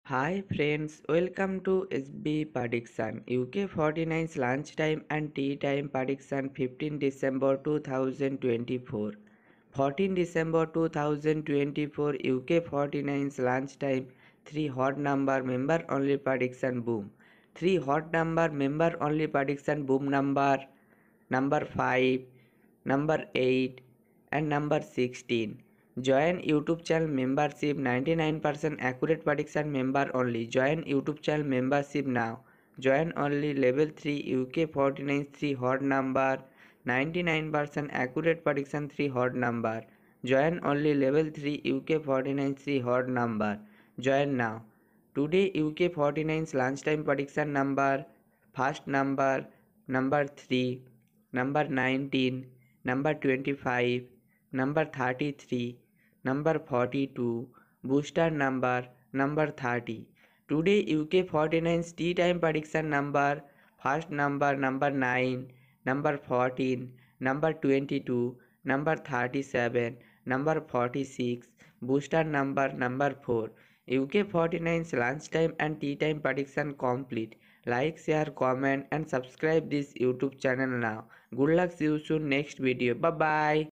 Hi friends, welcome to SB Prediction. UK 49's lunchtime and tea time prediction 15 December 2024. 14 December 2024 UK 49's lunchtime 3 hot number member only prediction boom. 3 hot number member only prediction boom number 5, number 8 and number 16. Join YouTube channel membership 99% accurate prediction member only. Join YouTube channel membership now. Join only level 3 UK 49 3 hot number 99% accurate prediction 3 hot number. Join only level 3 UK 49 3 hot number. Join now. Today UK 49's lunchtime prediction number first number 3, number 19, number 25, number 33, number 42, booster number 30. Today UK 49's tea time prediction number first number 9, number 14, number 22, number 37, number 46, booster number 4. UK 49's lunchtime and tea time prediction complete. Like, share, comment and subscribe this YouTube channel now. Good luck, see you soon next video. Bye bye.